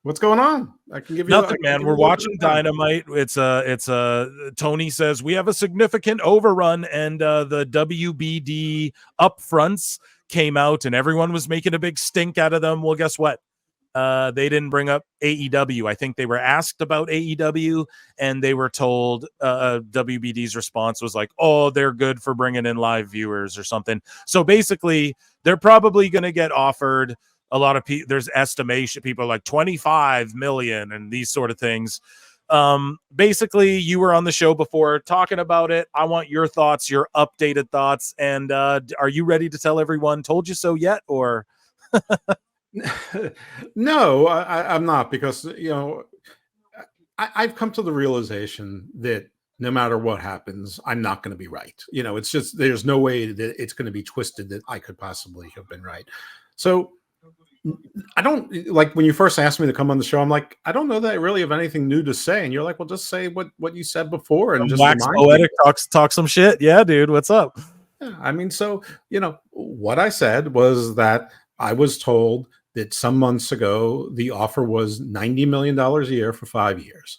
What's going on? I can give you nothing, man. We're watching Dynamite. It's Tony says we have a significant overrun, and the WBD upfronts came out, and everyone was making a big stink out of them. Well, guess what? They didn't bring up AEW. I think they were asked about AEW, and they were told WBD's response was like, "Oh, they're good for bringing in live viewers or something." So basically, they're probably going to get offered a lot of people. There's estimation people are like 25 million and these sort of things. Basically, you were on the show before talking about it. I want your thoughts, your updated thoughts, and are you ready to tell everyone "told you so" yet, or? No, I'm not, because I've come to the realization that no matter what happens, I'm not going to be right. It's just there's no way that it's going to be twisted that I could possibly have been right. So I don't, like, when you first asked me to come on the show, I'm like, I don't know that I really have anything new to say. And you're like, well, just say what you said before and just wax poetic, talk some shit. Yeah, dude, what's up? Yeah, I mean, so what I said was that I was told that some months ago the offer was $90 million a year for 5 years.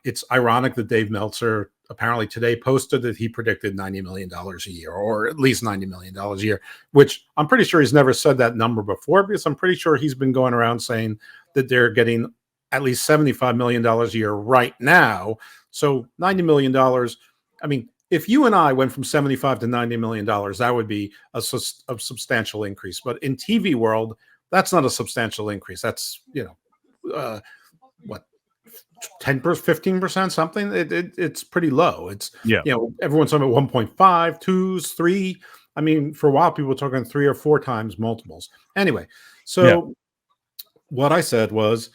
It's ironic that Dave Meltzer apparently today posted that he predicted $90 million a year, or at least $90 million a year, which I'm pretty sure he's never said that number before, because I'm pretty sure he's been going around saying that they're getting at least $75 million a year right now. So $90 million, I mean, if you and I went from 75 to $90 million, that would be a substantial increase. But in TV world, that's not a substantial increase. That's, what, 10%, 15%, something. It's pretty low. It's, everyone's talking about 1.5, 2s, 3. I mean, for a while, people were talking 3 or 4 times multiples. Anyway, so what I said was,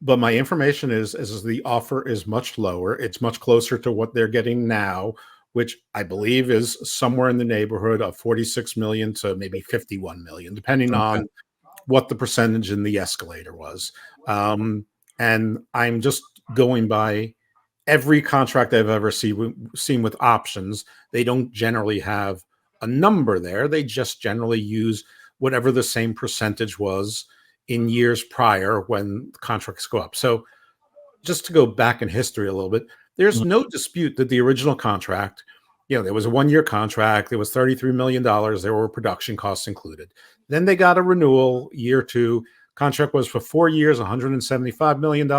but my information is the offer is much lower. It's much closer to what they're getting now, which I believe is somewhere in the neighborhood of 46 million to maybe 51 million, depending on what the percentage in the escalator was. And I'm just going by every contract I've ever seen with options. They don't generally have a number there. They just generally use whatever the same percentage was in years prior when contracts go up. So just to go back in history a little bit, there's no dispute that the original contract, there was a 1-year contract. There was $33 million. There were production costs included. Then they got a renewal, year 2. Contract was for 4 years, $175 million.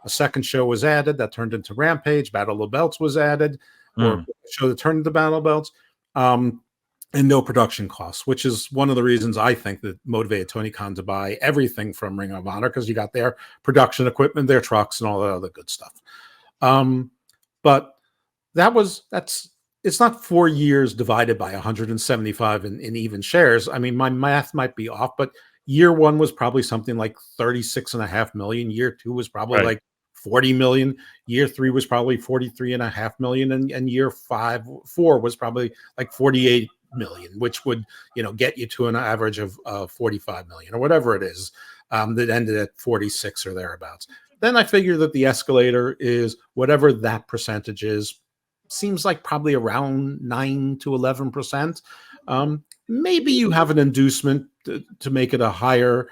A second show was added that turned into Rampage. Battle of the Belts was added, or a show that turned into Battle of the Belts. And no production costs, which is one of the reasons I think that motivated Tony Khan to buy everything from Ring of Honor, because you got their production equipment, their trucks, and all that other good stuff. But it's not 4 years divided by 175 in even shares. I mean, my math might be off, but year 1 was probably something like 36.5 million. Year 2 was probably like 40 million. Year 3 was probably 43.5 million, and year 4 was probably like 48 million, which would get you to an average of 45 million or whatever it is, that ended at 46 or thereabouts. Then I figure that the escalator is whatever that percentage is. Seems like probably around 9 to 11%. Maybe you have an inducement to make it a higher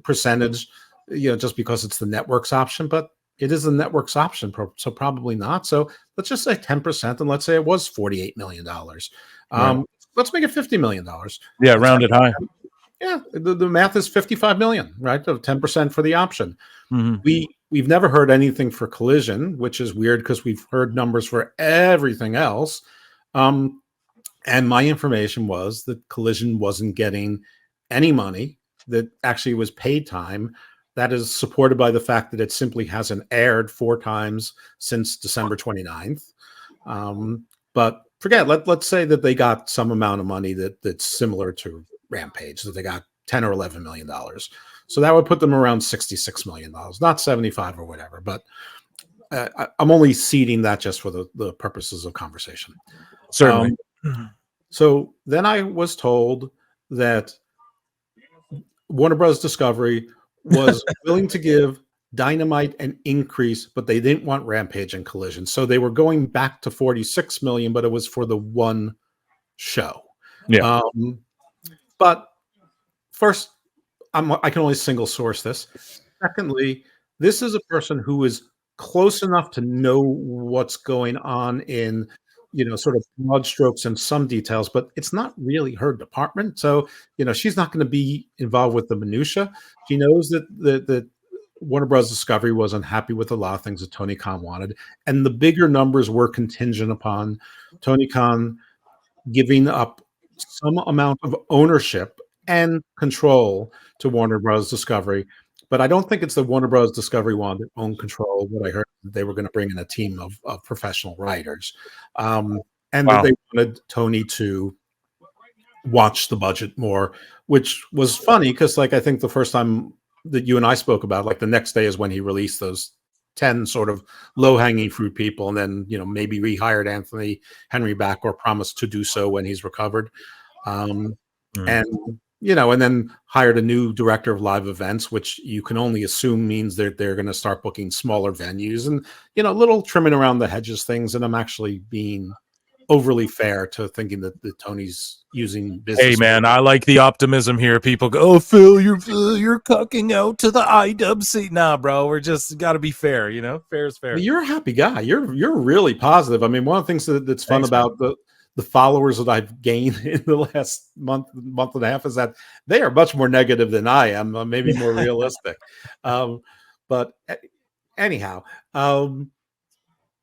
percentage, just because it's the network's option, but it is the network's option, so probably not. So let's just say 10%, and let's say it was $48 million. Let's make it $50 million. Yeah, rounded high. Yeah, the math is 55 million, right? So 10% for the option. We've never heard anything for Collision, which is weird because we've heard numbers for everything else. And my information was that Collision wasn't getting any money, that actually was paid time. That is supported by the fact that it simply hasn't aired 4 times since December 29th. But forget, let's say that they got some amount of money that's similar to Rampage, that they got $10 or $11 million. So that would put them around $66 million, not 75 or whatever. But I'm only seeding that just for the purposes of conversation. Certainly. So then I was told that Warner Bros. Discovery was willing to give Dynamite an increase, but they didn't want Rampage and Collision. So they were going back to 46 million, but it was for the one show. Yeah. But first, I can only single source this. Secondly, this is a person who is close enough to know what's going on in, sort of broad strokes and some details, but it's not really her department. So, she's not going to be involved with the minutia. She knows that the Warner Bros. Discovery was unhappy with a lot of things that Tony Khan wanted, and the bigger numbers were contingent upon Tony Khan giving up some amount of ownership and control to Warner Bros. Discovery. But I don't think it's the Warner Bros. Discovery wanted to own control. What I heard, they were going to bring in a team of professional writers, and that they wanted Tony to watch the budget more, which was funny because, like, I think the first time that you and I spoke about, like, the next day is when he released those 10 sort of low-hanging fruit people, and then maybe rehired Anthony Henry back or promised to do so when he's recovered, and and then hired a new director of live events, which you can only assume means they're going to start booking smaller venues and little trimming around the hedges things. And I'm actually being overly fair to thinking that Tony's using business. Hey man, I like the optimism here. People go, "Oh, Phil, you're cucking out to the IWC." Nah, bro, we're just got to be fair. Fair is fair. You're a happy guy. You're really positive. I mean, one of the things that's fun about the followers that I've gained in the last month and a half is that they are much more negative than I am, maybe more realistic. But anyhow,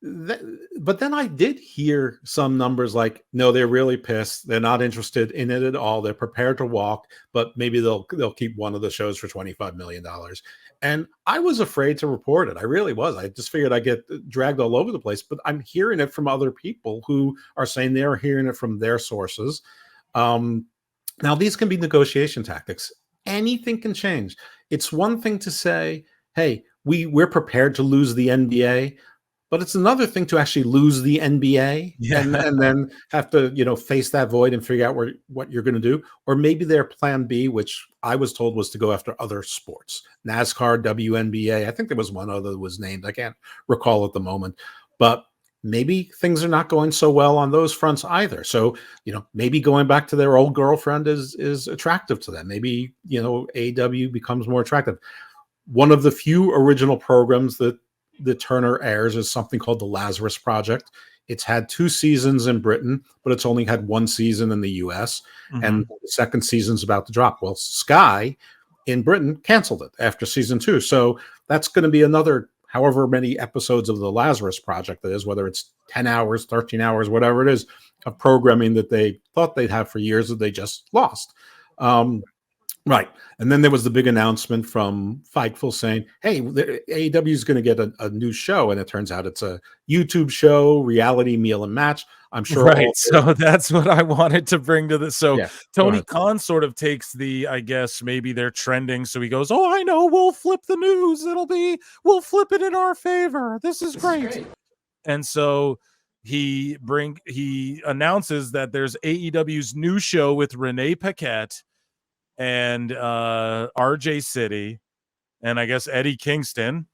but then I did hear some numbers like, no, they're really pissed. They're not interested in it at all. They're prepared to walk, but maybe they'll keep one of the shows for $25 million. And I was afraid to report it. I really was. I just figured I'd get dragged all over the place, but I'm hearing it from other people who are saying they're hearing it from their sources. Now, these can be negotiation tactics. Anything can change. It's one thing to say, hey, we're prepared to lose the NBA, but it's another thing to actually lose the NBA and then have to, face that void and figure out what you're going to do. Or maybe their plan B, which I was told was to go after other sports, NASCAR, WNBA. I think there was one other that was named. I can't recall at the moment, but maybe things are not going so well on those fronts either. So, maybe going back to their old girlfriend is attractive to them. Maybe, AEW becomes more attractive. One of the few original programs that Turner airs is something called The Lazarus Project. It's had 2 seasons in Britain, but it's only had 1 season in the US. And the second season's about to drop. Well, Sky in Britain canceled it after season 2. So that's going to be another however many episodes of The Lazarus Project that is, whether it's 10 hours, 13 hours, whatever it is, of programming that they thought they'd have for years that they just lost. Right. And then there was the big announcement from Fightful saying, hey, AEW is going to get a new show. And it turns out it's a YouTube show, Reality Meal and Match. I'm sure. Right. So that's what I wanted to bring to this. So Tony Khan sort of takes I guess maybe they're trending. So he goes, oh, I know. We'll flip the news. We'll flip it in our favor. This is great. And so he announces that there's AEW's new show with Renee Paquette and RJ City, and I guess Eddie Kingston,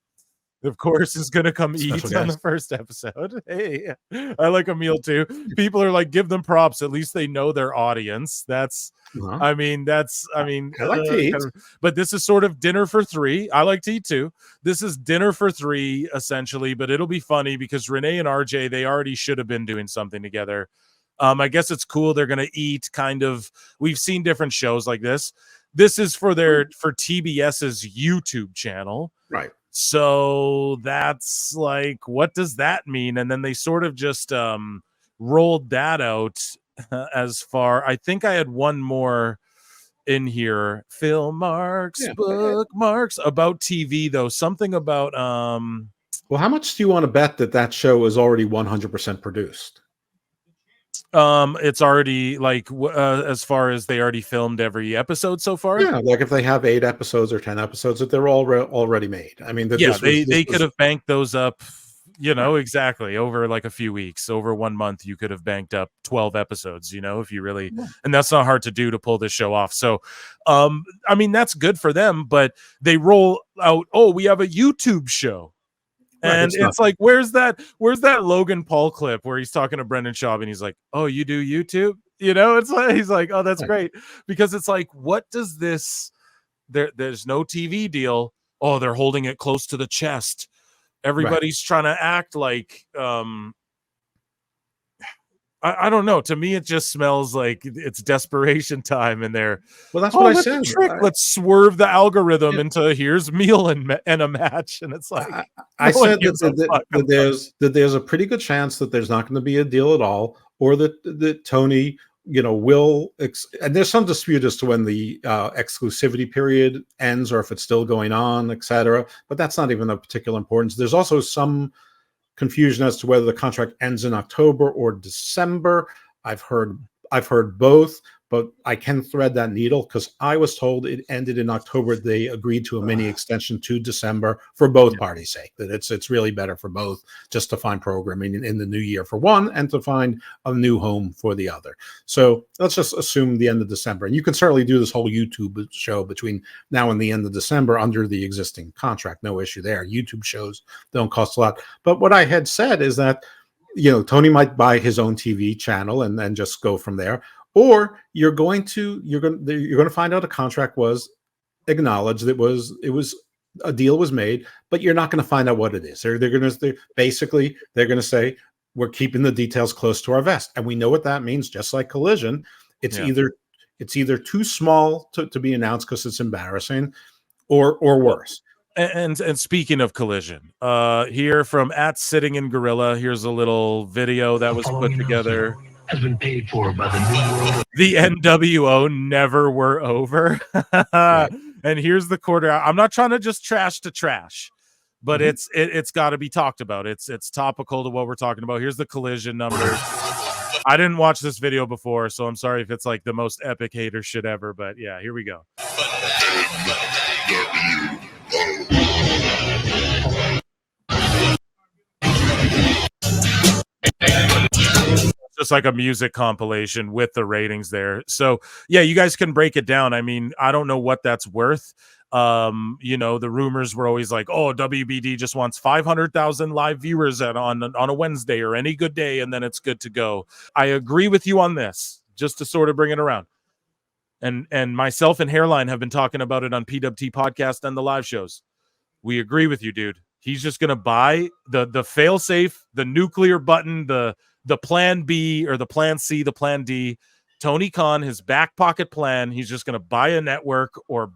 of course, is going to come eat on the first episode. Hey, I like a meal too. People are like, give them props. At least they know their audience. I like to eat. But this is sort of dinner for 3. I like to eat too. This is dinner for 3, essentially, but it'll be funny because Renee and RJ, they already should have been doing something together. I guess it's cool. They're going to eat kind of, we've seen different shows like this. This is for TBS's YouTube channel. Right. So that's like, what does that mean? And then they sort of just rolled that out as far. I think I had one more in here. Phil Marks, bookmarks about TV though. Something about well, how much do you want to bet that show is already 100% produced? It's already like as far as they already filmed every episode so far. Yeah, like if they have 8 episodes or 10 episodes, that they're already made. I mean, they could have banked those up, exactly over like a few weeks, over 1 month. You could have banked up 12 episodes, if you really, and that's not hard to do to pull this show off. So, I mean, that's good for them, but they roll out, oh, we have a YouTube show. And it's like, where's that Logan Paul clip where he's talking to Brendan Schaub and he's like, oh, you do YouTube? It's like, he's like, oh, that's great. Because it's like, what does this there's no TV deal. Oh, they're holding it close to the chest. Everybody's trying to act like I don't know. To me, it just smells like it's desperation time in there. Well, that's what I That's a said. trick. Let's swerve the algorithm into here's meal and a match, and it's like I said that there's a pretty good chance that there's not going to be a deal at all, or that Tony, will. And there's some dispute as to when the exclusivity period ends, or if it's still going on, etc. But that's not even of particular importance. There's also some confusion as to whether the contract ends in October or December. I've heard both, but I can thread that needle because I was told it ended in October. They agreed to a mini extension to December for both parties' sake. That it's really better for both just to find programming in the new year for one and to find a new home for the other. So let's just assume the end of December. And you can certainly do this whole YouTube show between now and the end of December under the existing contract. No issue there. YouTube shows don't cost a lot. But what I had said is that Tony might buy his own TV channel and then just go from there. Or you're going to find out a contract was acknowledged. It was a deal was made, but you're not going to find out what it is. They're going to say we're keeping the details close to our vest, and we know what that means. Just like Collision, it's either too small to be announced because it's embarrassing, or worse. And speaking of Collision, here from @Sitting in Gorilla, here's a little video that was put together. Has been paid for by the New World. The NWO never were over. And here's the quarter. I'm not trying to just trash, but it's got to be talked about. It's topical to what we're talking about. Here's the Collision numbers. I didn't watch this video before, so I'm sorry if it's like the most epic hater shit ever, but yeah, here we go. Just like a music compilation with the ratings there. So yeah, you guys can break it down. I mean, I don't know what that's worth. The rumors were always like, oh, WBD just wants 500,000 live viewers on a Wednesday or any good day, and then it's good to go. I agree with you on this, just to sort of bring it around. And myself and Hairline have been talking about it on PWT podcast and the live shows. We agree with you, dude. He's just gonna buy the fail safe, the nuclear button, the plan B or the plan C, the plan D. Tony Khan, his back pocket plan, he's just going to buy a network or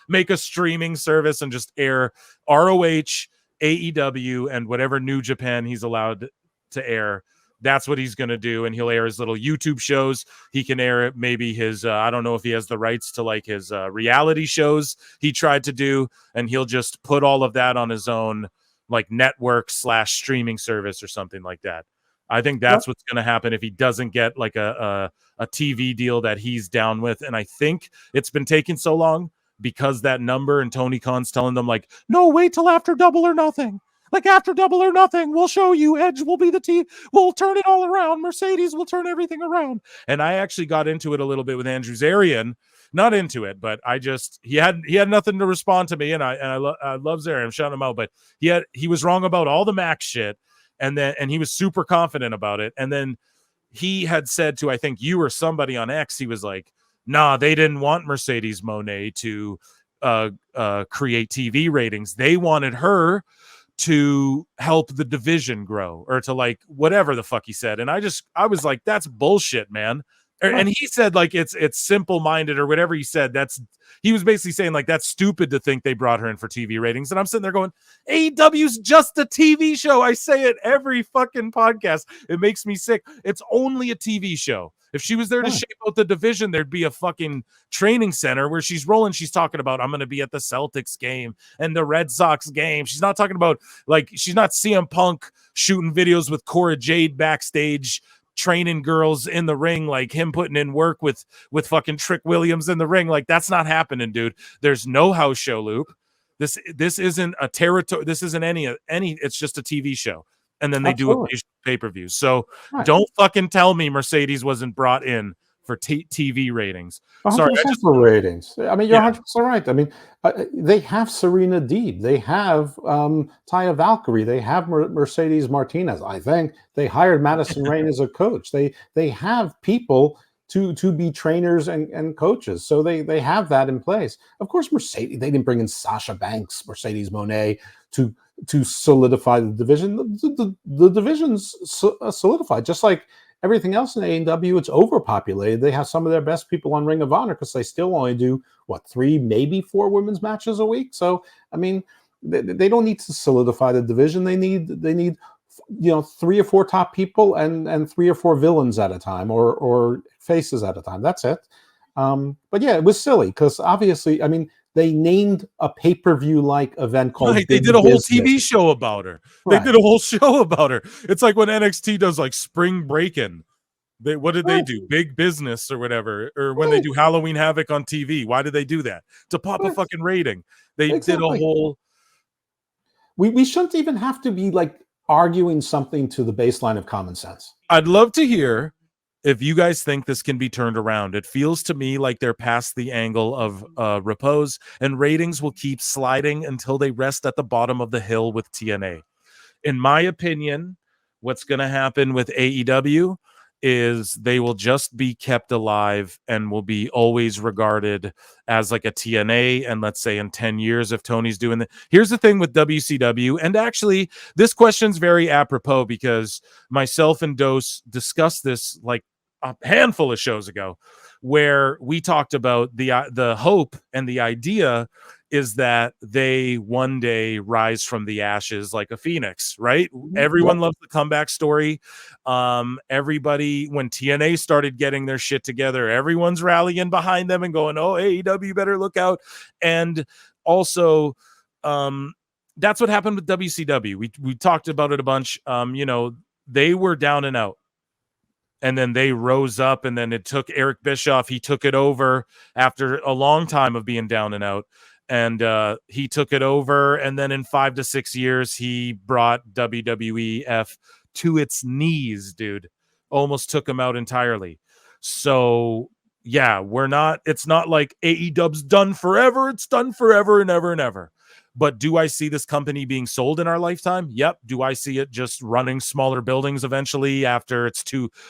make a streaming service and just air ROH, AEW, and whatever New Japan he's allowed to air. That's what he's going to do. And he'll air his little YouTube shows. He can air maybe his, I don't know if he has the rights to like his reality shows he tried to do. And he'll just put all of that on his own like network / streaming service or something like that. I think that's what's going to happen if he doesn't get like a TV deal that he's down with. And I think it's been taking so long because that number and Tony Khan's telling them like, no, wait till after Double or Nothing. Like after Double or Nothing, we'll show you. Edge will be the team. We'll turn it all around. Mercedes will turn everything around. And I actually got into it a little bit with Andrew Zarian. Not into it, but he had nothing to respond to me. And I love Zarian. I'm shouting him out, but he was wrong about all the Max shit. And he was super confident about it. And then he had said to, I think you or somebody on X, he was like, nah, they didn't want Mercedes Mone to create TV ratings. They wanted her to help the division grow or to like whatever the fuck he said. And I was like, that's bullshit, man. And he said like it's simple-minded or whatever he said. He was basically saying like that's stupid to think they brought her in for TV ratings. And I'm sitting there going, AEW's just a TV show. I say it every fucking podcast. It makes me sick. It's only a TV show. If she was there to shape out the division, there'd be a fucking training center where she's rolling. She's talking about, I'm going to be at the Celtics game and the Red Sox game. She's not talking about like, she's not CM Punk shooting videos with Cora Jade backstage, training girls in the ring, like him putting in work with fucking Trick Williams in the ring. Like that's not happening, dude. There's no house show loop. This isn't a territory. This isn't any, it's just a TV show. And then they do a pay-per-view. So don't fucking tell me Mercedes wasn't brought in for TV ratings. 100% for ratings. I mean, you're 100% right. I mean, they have Serena Deeb. They have Taya Valkyrie. They have Mercedes Martinez. I think they hired Madison Rain as a coach. They have people to be trainers and coaches. So they have that in place. Of course, Mercedes, they didn't bring in Sasha Banks, Mercedes Mone to solidify the division. The division's solidified, just like everything else in AEW. It's overpopulated. They have some of their best people on Ring of Honor because they still only do 3, maybe 4 women's matches a week. So I mean, they don't need to solidify the division. They need 3 or 4 top people and 3 or 4 villains at a time, or faces at a time. That's it. But yeah, it was silly because obviously, I mean, they named a pay-per-view like event called Right, they did a whole TV show about her. Right. They did a whole show about her. It's like when NXT does like Spring Break-In. What did they do? Big Business or whatever. Or when they do Halloween Havoc on TV. Why did they do that? To pop a fucking rating. They did a whole... We shouldn't even have to be like arguing something to the baseline of common sense. I'd love to hear if you guys think this can be turned around. It feels to me like they're past the angle of repose, and ratings will keep sliding until they rest at the bottom of the hill with TNA. In my opinion, what's going to happen with AEW is they will just be kept alive and will be always regarded as like a TNA. And let's say in 10 years, if Tony's doing that. Here's the thing with WCW. And actually, this question's very apropos because myself and Dose discussed this like a handful of shows ago, where we talked about the hope and the idea is that they one day rise from the ashes like a phoenix, right? Everyone loves the comeback story. Everybody, when TNA started getting their shit together, everyone's rallying behind them and going, oh, AEW better look out. And also, that's what happened with WCW. We talked about it a bunch. They were down and out. And then they rose up, and then it took Eric Bischoff. He took it over after a long time of being down and out. And he took it over. And then in 5 to 6 years, he brought WWEF to its knees, dude. Almost took him out entirely. So, yeah, it's not like AEW's done forever. It's done forever and ever and ever. But do I see this company being sold in our lifetime? Yep. Do I see it just running smaller buildings eventually after it's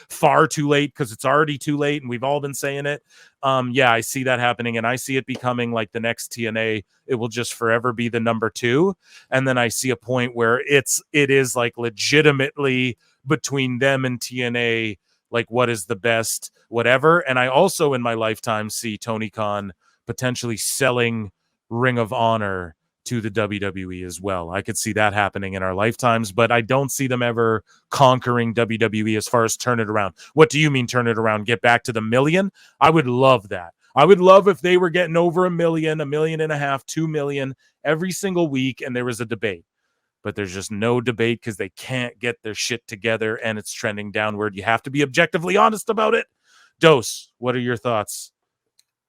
far too late because it's already too late and we've all been saying it? Yeah, I see that happening, and I see it becoming like the next TNA. It will just forever be the number 2. And then I see a point where it is like legitimately between them and TNA, like what is the best, whatever. And I also in my lifetime see Tony Khan potentially selling Ring of Honor to the WWE as well. I could see that happening in our lifetimes, but I don't see them ever conquering WWE as far as turn it around. What do you mean turn it around? Get back to the million? I would love that. I would love if they were getting over 1 million, 1.5 million, 2 million every single week, and there was a debate. But there's just no debate because they can't get their shit together and it's trending downward. You have to be objectively honest about it. Dose, what are your thoughts?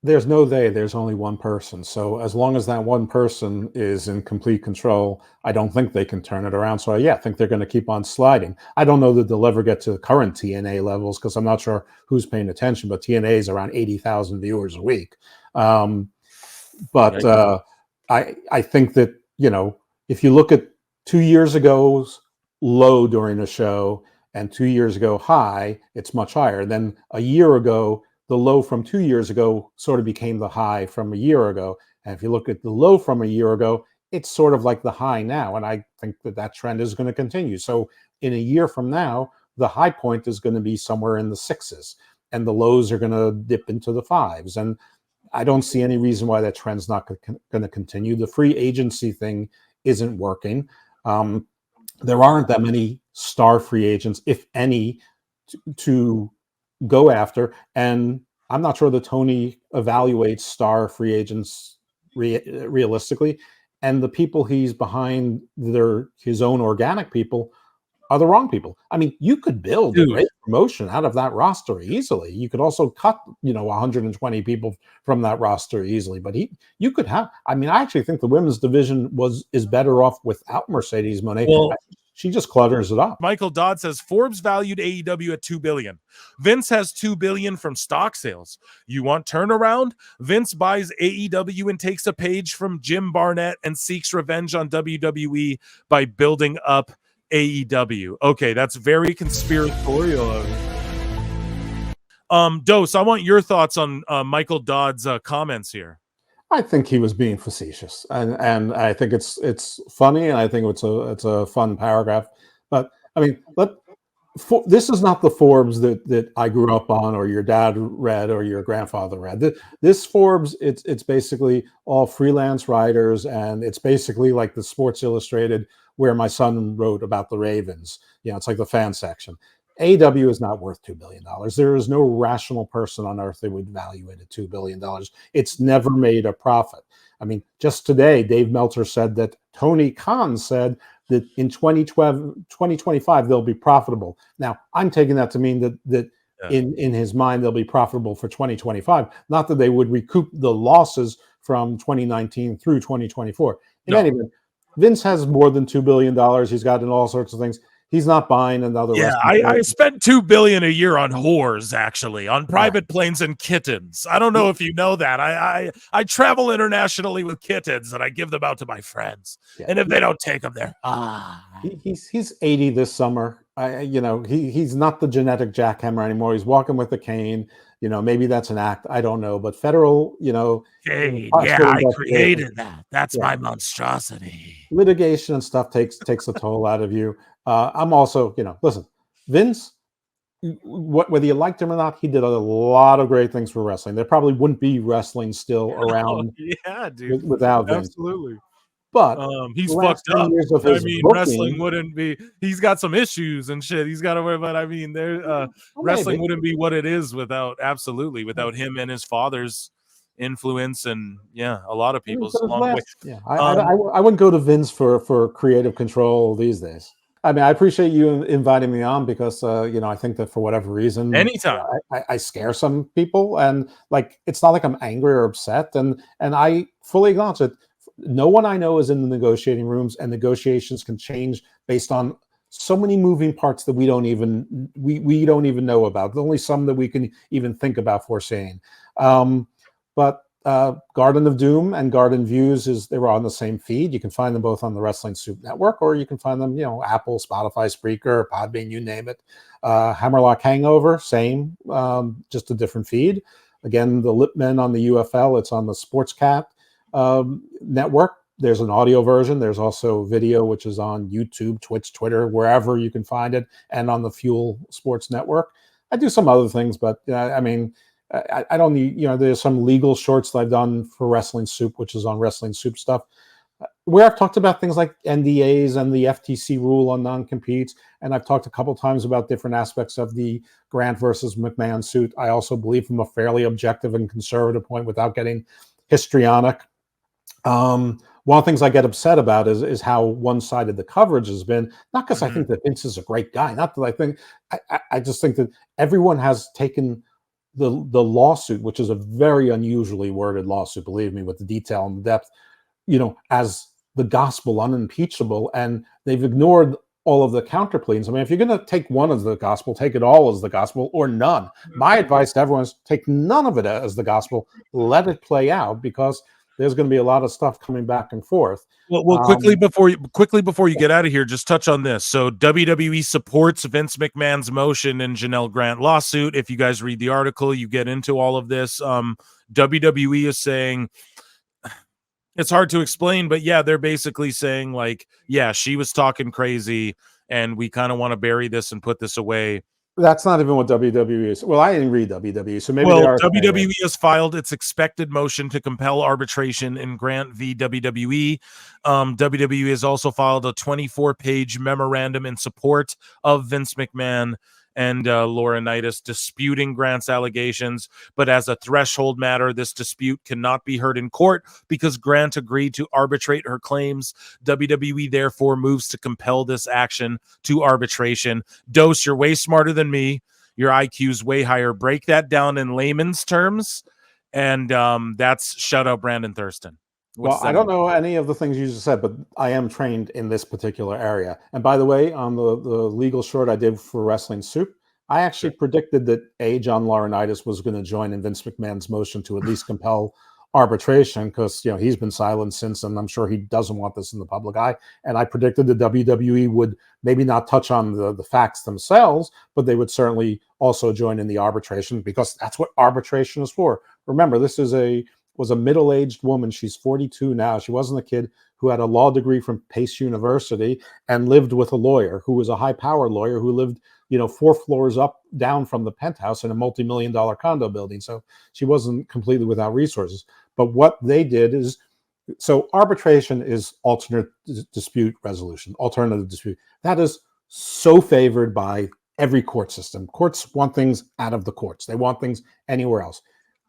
There's no they, there's only one person. So as long as that one person is in complete control, I don't think they can turn it around. So yeah, I think they're going to keep on sliding. I don't know that they'll ever get to the current TNA levels because I'm not sure who's paying attention, but TNA is around 80,000 viewers a week. I think that, if you look at 2 years ago's low during a show and 2 years ago high, it's much higher. Then a year ago, the low from 2 years ago sort of became the high from a year ago. And if you look at the low from a year ago, it's sort of like the high now. And I think that trend is going to continue. So in a year from now, the high point is going to be somewhere in the 6s and the lows are going to dip into the 5s. And I don't see any reason why that trend's not going to continue. The free agency thing isn't working. There aren't that many star free agents, if any, to go after, and I'm not sure that Tony evaluates star free agents realistically, and the people he's behind, his own organic people, are the wrong people. I mean, you could build a great promotion out of that roster easily. You could also cut 120 people from that roster easily, but you could have. I mean, I actually think the women's division is better off without Mercedes Mone. Well, she just clutters it up. Michael Dodd says Forbes valued AEW at $2 billion. Vince has $2 billion from stock sales. You want turnaround? Vince buys AEW and takes a page from Jim Barnett and seeks revenge on WWE by building up AEW. Okay, that's very conspiratorial. Dose, I want your thoughts on Michael Dodd's comments here. I think he was being facetious, and I think it's funny, and I think it's a fun paragraph. But I mean, this is not the Forbes that I grew up on, or your dad read, or your grandfather read. This Forbes, it's basically all freelance writers, and it's basically like the Sports Illustrated, where my son wrote about the Ravens. You know, it's like the fan section. AEW is not worth $2 billion. There is no rational person on earth that would value it at $2 billion. It's never made a profit. I mean, just today, Dave Meltzer said that Tony Khan said that in 2025, they'll be profitable. Now, I'm taking that to mean that in his mind, they'll be profitable for 2025, not that they would recoup the losses from 2019 through 2024. In any event, Vince has more than $2 billion. He's gotten all sorts of things. He's not buying another. Yeah, I spent $2 billion a year on whores, actually, on private planes and kittens. I don't know if you know that. I travel internationally with kittens, and I give them out to my friends. Yeah. And if they don't take them, they're he's 80 this summer. He's not the genetic jackhammer anymore. He's walking with a cane. You know, maybe that's an act. I don't know. But federal, Cane. Yeah, I created that. That's my monstrosity. Litigation and stuff takes a toll out of you. I'm also, listen, Vince, whether you liked him or not, he did a lot of great things for wrestling. There probably wouldn't be wrestling still around without Vince. Absolutely. But he's fucked up. I mean, wrestling wouldn't be. He's got some issues and shit. He's got to worry about. I mean, wrestling wouldn't be what it is without him and his father's influence, and a lot of people's along the way. Yeah, I wouldn't go to Vince for creative control these days. I mean, I appreciate you inviting me on because, I think that for whatever reason, anytime I scare some people, and it's not like I'm angry or upset, and I fully acknowledge it. No one I know is in the negotiating rooms, and negotiations can change based on so many moving parts that we don't even know about. There's only some that we can even think about foreseeing. But Garden of Doom and Garden Views they were on the same feed. You can find them both on the Wrestling Soup Network, or you can find them, Apple, Spotify, Spreaker, Podbean, you name it. Hammerlock Hangover, same, just a different feed. Again, the Lipmen on the UFL, it's on the Sportscat network. There's an audio version. There's also video, which is on YouTube, Twitch, Twitter, wherever you can find it, and on the Fuel Sports Network. I do some other things, but I mean, I don't need, there's some legal shorts that I've done for Wrestling Soup, which is on Wrestling Soup stuff, where I've talked about things like NDAs and the FTC rule on non-competes. And I've talked a couple of times about different aspects of the Grant versus McMahon suit. I also believe from a fairly objective and conservative point without getting histrionic. One of the things I get upset about is how one-sided the coverage has been. Not because I think that Vince is a great guy. Not that I think, I just think that everyone has taken the lawsuit, which is a very unusually worded lawsuit, believe me, with the detail and the depth, as the gospel, unimpeachable, and they've ignored all of the counterpleas. I mean, if you're going to take one as the gospel, take it all as the gospel, or none. My advice to everyone is take none of it as the gospel. Let it play out, because there's going to be a lot of stuff coming back and forth. Well, quickly before you get out of here, just touch on this. So WWE supports Vince McMahon's motion and Janelle Grant lawsuit. If you guys read the article, you get into all of this. WWE is saying, it's hard to explain, but they're basically saying she was talking crazy, and we kind of want to bury this and put this away. That's not even what WWE is. Well, I didn't read WWE, so maybe WWE has filed its expected motion to compel arbitration in Grant v. WWE. WWE has also filed a 24-page memorandum in support of Vince McMahon and Laurinaitis, disputing Grant's allegations. But as a threshold matter, this dispute cannot be heard in court because Grant agreed to arbitrate her claims. WWE therefore moves to compel this action to arbitration. Dose, you're way smarter than me. Your IQ's way higher. Break that down in layman's terms. And that's shout out Brandon Thurston. Well, I don't know any of the things you just said, but I am trained in this particular area. And by the way, on the legal short I did for Wrestling Soup, I actually predicted that John Laurinaitis was going to join in Vince McMahon's motion to at least compel arbitration because he's been silent since, and I'm sure he doesn't want this in the public eye. And I predicted the WWE would maybe not touch on the facts themselves, but they would certainly also join in the arbitration because that's what arbitration is for. Remember, this was a middle-aged woman. She's 42 now. She wasn't a kid who had a law degree from Pace University and lived with a lawyer who was a high-powered lawyer who lived 4 floors down from the penthouse in a multi-million-dollar condo building. So she wasn't completely without resources. But what they did is, so arbitration is alternative dispute resolution. That is so favored by every court system. Courts want things out of the courts. They want things anywhere else.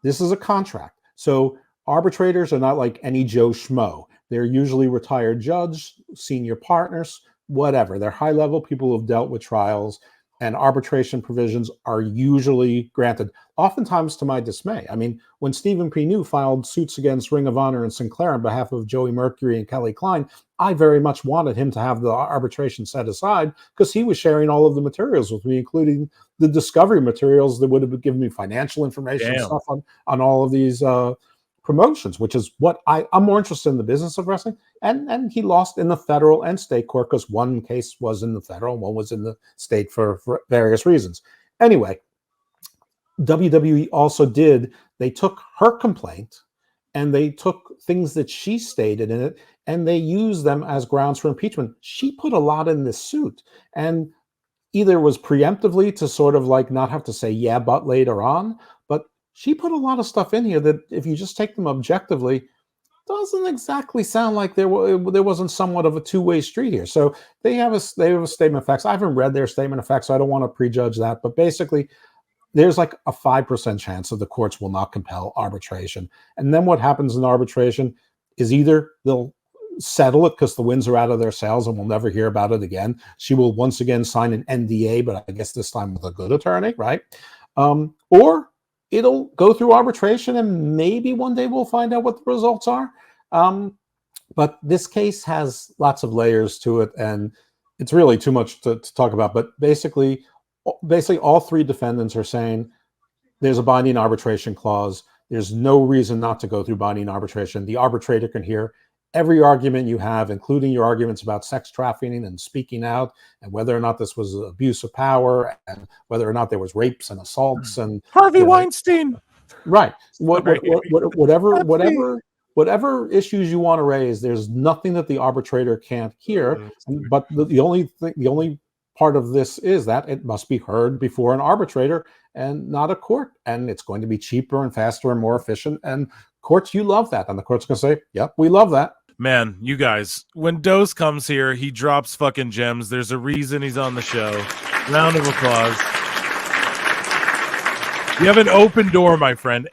This is a contract. So arbitrators are not like any Joe Schmo. They're usually retired judge, senior partners, whatever. They're high-level people who have dealt with trials, and arbitration provisions are usually granted, oftentimes to my dismay. I mean, when Stephen P. New filed suits against Ring of Honor and Sinclair on behalf of Joey Mercury and Kelly Klein, I very much wanted him to have the arbitration set aside because he was sharing all of the materials with me, including the discovery materials that would have given me financial information and stuff on all of these promotions, which is what I'm more interested in the business of wrestling. And he lost in the federal and state court because one case was in the federal, one was in the state for various reasons. Anyway, WWE also they took her complaint and they took things that she stated in it and they used them as grounds for impeachment. She put a lot in this suit and either was preemptively to sort of like not have to say yeah, but later on, but she put a lot of stuff in here that if you just take them objectively, doesn't exactly sound like there wasn't somewhat of a two-way street here. So they have a statement of facts. I haven't read their statement of facts, so I don't want to prejudge that. But basically, there's like a 5% chance that the courts will not compel arbitration. And then what happens in arbitration is either they'll settle it because the winds are out of their sails and we'll never hear about it again. She will once again sign an NDA, but I guess this time with a good attorney, right? Or it'll go through arbitration and maybe one day we'll find out what the results are. But this case has lots of layers to it and it's really too much to talk about. But basically all 3 defendants are saying there's a binding arbitration clause. There's no reason not to go through binding arbitration. The arbitrator can hear every argument you have, including your arguments about sex trafficking and speaking out and whether or not this was abuse of power and whether or not there was rapes and assaults and Harvey Weinstein. Right. Whatever issues you want to raise, there's nothing that the arbitrator can't hear. But the only part of this is that it must be heard before an arbitrator and not a court. And it's going to be cheaper and faster and more efficient. And courts, you love that. And the court's going to say, yep, we love that. Man, you guys, when Dose comes here, he drops fucking gems. There's a reason he's on the show. Round of applause. You have an open door, my friend.